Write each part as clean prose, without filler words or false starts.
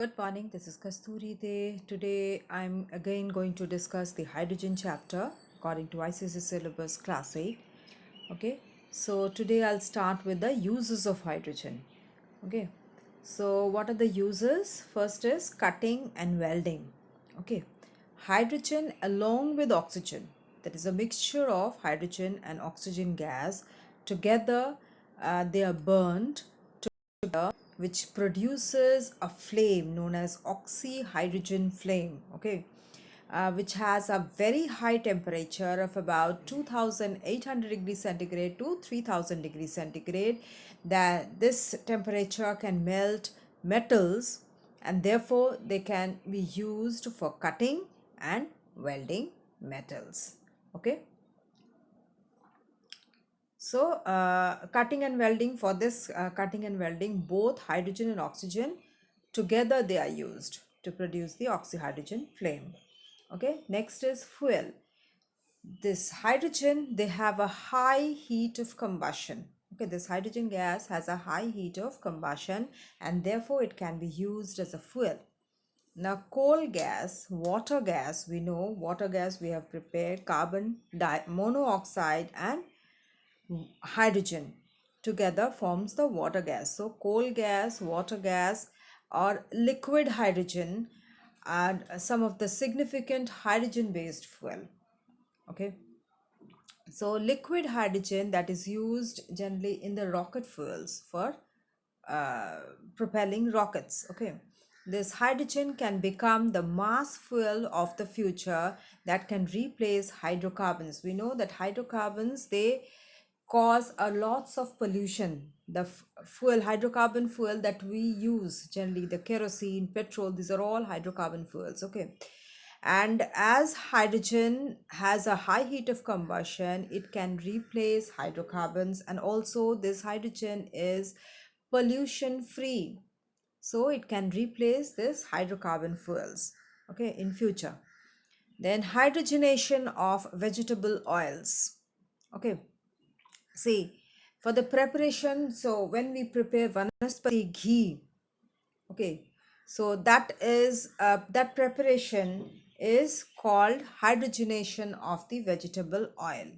Good morning, this is Kasturi De. Today I'm again going to discuss the hydrogen chapter according to ICSE syllabus class 8. Okay, so today I'll start with the uses of hydrogen. Okay, so what are the uses? First is cutting and welding. Okay, hydrogen along with oxygen, that is a mixture of hydrogen and oxygen gas together, they are burned which produces a flame known as oxyhydrogen flame, okay, which has a very high temperature of about 2800 degrees centigrade to 3000 degrees centigrade. That this temperature can melt metals, and therefore they can be used for cutting and welding metals. Okay, so cutting and welding, for this cutting and welding, both hydrogen and oxygen together they are used to produce the oxyhydrogen flame. Okay, next is fuel. This hydrogen, they have a high heat of combustion. Okay, this hydrogen gas has a high heat of combustion, and therefore it can be used as a fuel. Now, coal gas, water gas, we know water gas, we have prepared carbon monoxide and hydrogen together forms the water gas. So coal gas, water gas, or liquid hydrogen are some of the significant hydrogen based fuel. Okay, so liquid hydrogen, that is used generally in the rocket fuels for uh, propelling rockets. Okay, this hydrogen can become the mass fuel of the future that can replace hydrocarbons. We know that hydrocarbons, they cause a lots of pollution. The fuel, hydrocarbon fuel that we use generally, the kerosene, petrol, these are all hydrocarbon fuels. Okay, and as hydrogen has a high heat of combustion, it can replace hydrocarbons, and also this hydrogen is pollution free, so it can replace this hydrocarbon fuels, okay, in future. Then hydrogenation of vegetable oils. Okay, see, for the preparation, so when we prepare vanaspati ghee, okay, so that preparation is called hydrogenation of the vegetable oil.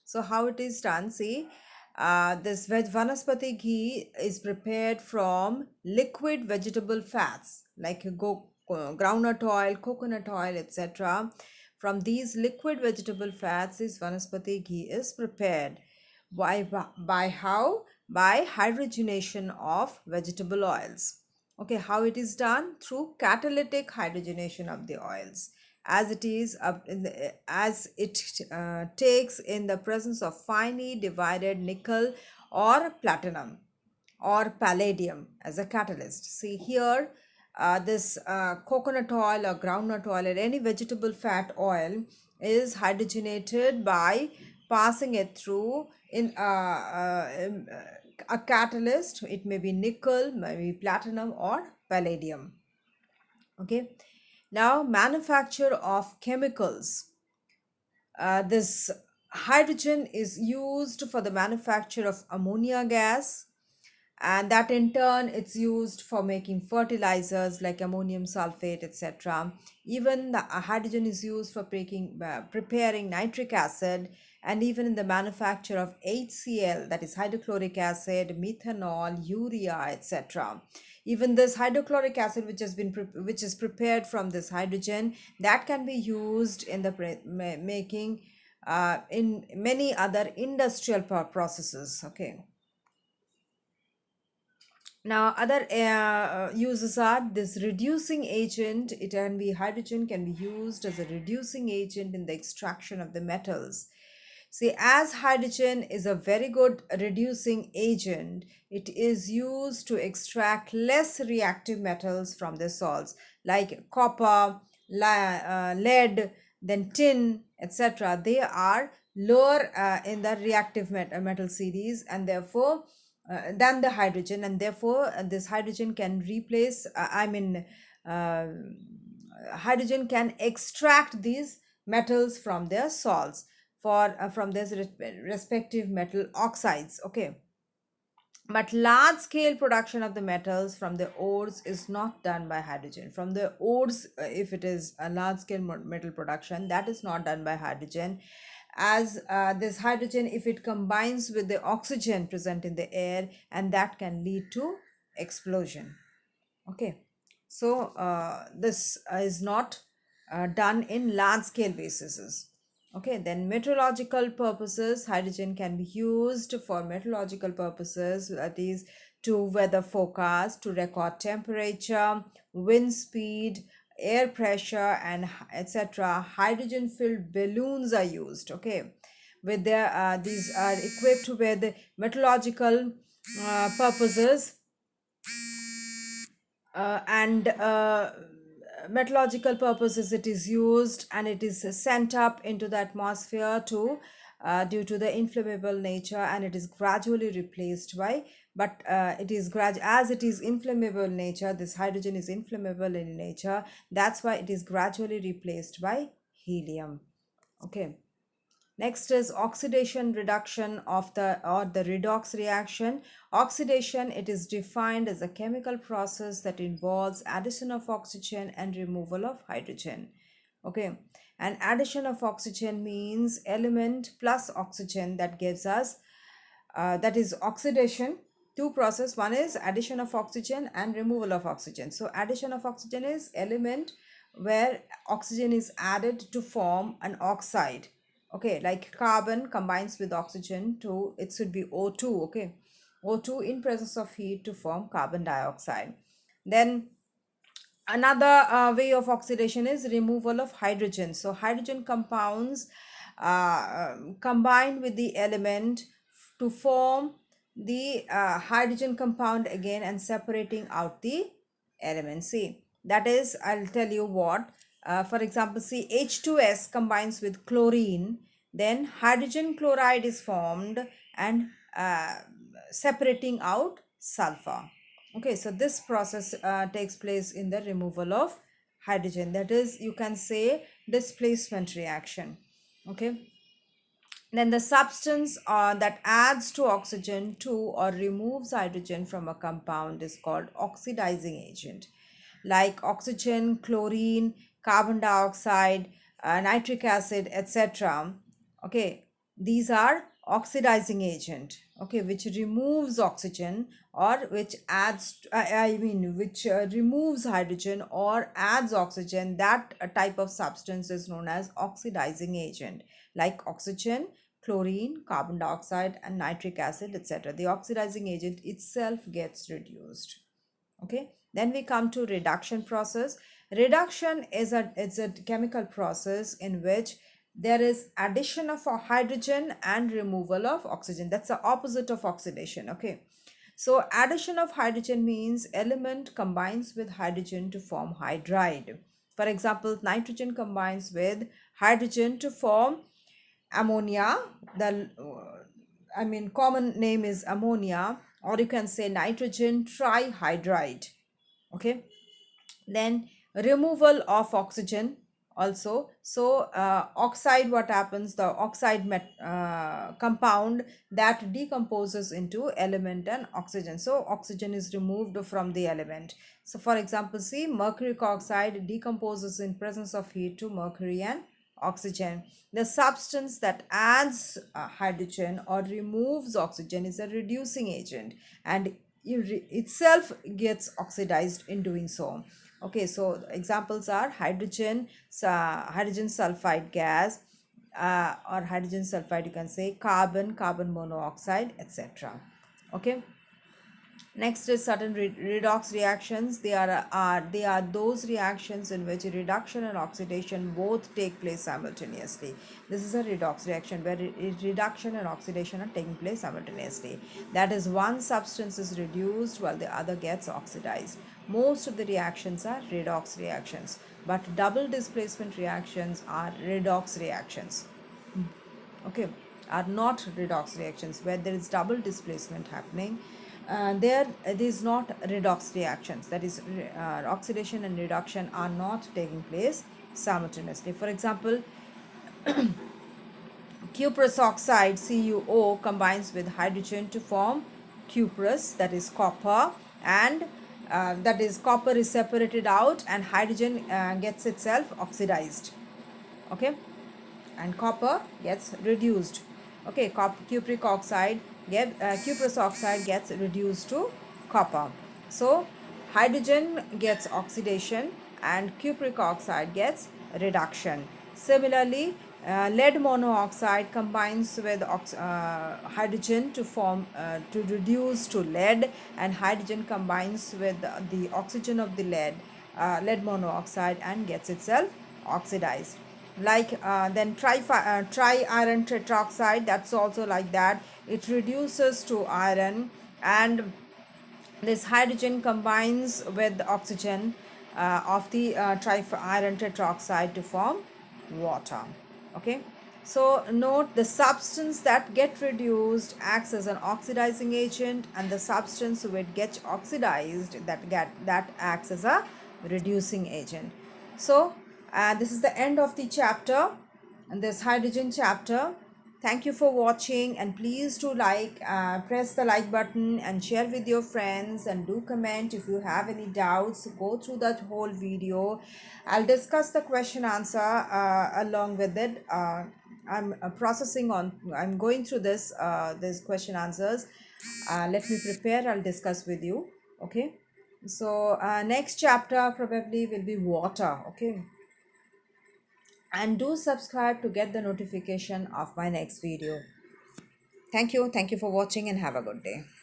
So how it is done? See, this vanaspati ghee is prepared from liquid vegetable fats like groundnut oil, coconut oil, etc. From these liquid vegetable fats, this vanaspati ghee is prepared. By how? By hydrogenation of vegetable oils. Okay, how it is done? Through catalytic hydrogenation of the oils, as it is as it takes in the presence of finely divided nickel or platinum or palladium as a catalyst. See here, this coconut oil or groundnut oil or any vegetable fat oil is hydrogenated by passing it through in a catalyst. It may be nickel, maybe platinum or palladium. Okay, now manufacture of chemicals. This hydrogen is used for the manufacture of ammonia gas, and that in turn it's used for making fertilizers like ammonium sulfate, etc. Even the hydrogen is used for preparing nitric acid, and even in the manufacture of HCl, that is hydrochloric acid, methanol, urea, etc. Even this hydrochloric acid which is prepared from this hydrogen, that can be used in the making in many other industrial processes. Okay, now, other uses are this reducing agent. It can be hydrogen can be used as a reducing agent in the extraction of the metals. See, as hydrogen is a very good reducing agent, it is used to extract less reactive metals from the salts like copper, lead, then tin, etc. They are lower in the reactive metal series, and therefore than the hydrogen, and therefore this hydrogen can replace uh, hydrogen can extract these metals from their salts for from their respective metal oxides. Okay, But large scale production of the metals from the ores is not done by hydrogen. From the ores, if it is a large scale metal production, that is not done by hydrogen, as this hydrogen, if it combines with the oxygen present in the air, and that can lead to explosion. Okay, so this is not done in large scale basis. Okay, then meteorological purposes, hydrogen can be used for meteorological purposes, that is to weather forecast, to record temperature, wind speed, air pressure, and etc. Hydrogen filled balloons are used. Okay, with their these are equipped with meteorological purposes, and meteorological purposes it is used, and it is sent up into the atmosphere to due to the inflammable nature, and it is gradually replaced by, but it is as it is inflammable nature, this hydrogen is inflammable in nature, that's why it is gradually replaced by helium. Okay, next is oxidation reduction of the or the redox reaction. Oxidation, it is defined as a chemical process that involves addition of oxygen and removal of hydrogen. Okay, and addition of oxygen means element plus oxygen, that gives us that is oxidation. Two process, one is addition of oxygen and removal of oxygen. So addition of oxygen is element where oxygen is added to form an oxide. Okay, like carbon combines with oxygen to, it should be O2. Okay, O2 in presence of heat to form carbon dioxide. Then another way of oxidation is removal of hydrogen. So hydrogen compounds combine with the element to form the hydrogen compound again, and separating out the element. See, that is, I'll tell you what. For example, see, H2S combines with chlorine, then hydrogen chloride is formed, and separating out sulfur. Okay, so this process takes place in the removal of hydrogen, that is, you can say, displacement reaction. Okay, then the substance that adds to oxygen to or removes hydrogen from a compound is called oxidizing agent, like oxygen, chlorine, carbon dioxide, nitric acid, etc. Okay, these are oxidizing agent, okay, which removes oxygen or which adds, which removes hydrogen or adds oxygen. That type of substance is known as oxidizing agent, like oxygen, chlorine, carbon dioxide, and nitric acid, etc. The oxidizing agent itself gets reduced. Okay, then we come to reduction process. Reduction is a chemical process in which there is addition of a hydrogen and removal of oxygen. That's the opposite of oxidation. Okay, so addition of hydrogen means element combines with hydrogen to form hydride. For example, nitrogen combines with hydrogen to form ammonia. The common name is ammonia, or you can say nitrogen trihydride. Okay, then removal of oxygen also. So oxide, what happens, the oxide compound that decomposes into element and oxygen, so oxygen is removed from the element. So for example, see, mercuric oxide decomposes in presence of heat to mercury and oxygen. The substance that adds hydrogen or removes oxygen is a reducing agent, and itself gets oxidized in doing so. Okay, so examples are hydrogen, hydrogen sulfide gas, or hydrogen sulfide, you can say carbon, carbon monoxide, etc. Okay, next is certain redox reactions. They are those reactions in which reduction and oxidation both take place simultaneously. This is a redox reaction where reduction and oxidation are taking place simultaneously. That is, one substance is reduced while the other gets oxidized. Most of the reactions are redox reactions, but double displacement reactions are redox reactions. Okay, are not redox reactions where there is double displacement happening. There it is not redox reactions, that is, oxidation and reduction are not taking place simultaneously. For example, cuprous oxide CuO combines with hydrogen to form cuprous, that is copper, and that is copper is separated out and hydrogen gets itself oxidized. Okay, and copper gets reduced. Okay, cupric oxide cuprous oxide gets reduced to copper. So hydrogen gets oxidation and cupric oxide gets reduction. Similarly, lead monoxide combines with hydrogen to form to reduce to lead, and hydrogen combines with the oxygen of the lead monoxide and gets itself oxidized. Like then tri iron tetroxide, that's also like that. It reduces to iron, and this hydrogen combines with the oxygen of the tri-iron tetroxide to form water. Okay, so note the substance that get reduced acts as an oxidizing agent, and the substance which gets oxidized that acts as a reducing agent. So this is the end of the chapter, and this hydrogen chapter. Thank you for watching, and please do press the like button and share with your friends, and do comment if you have any doubts. Go through that whole video. I'll discuss the question answer along with it. I'm going through this question answers. Let me prepare. I'll discuss with you. Okay. So next chapter probably will be water. Okay, and do subscribe to get the notification of my next video. Thank you for watching, and have a good day.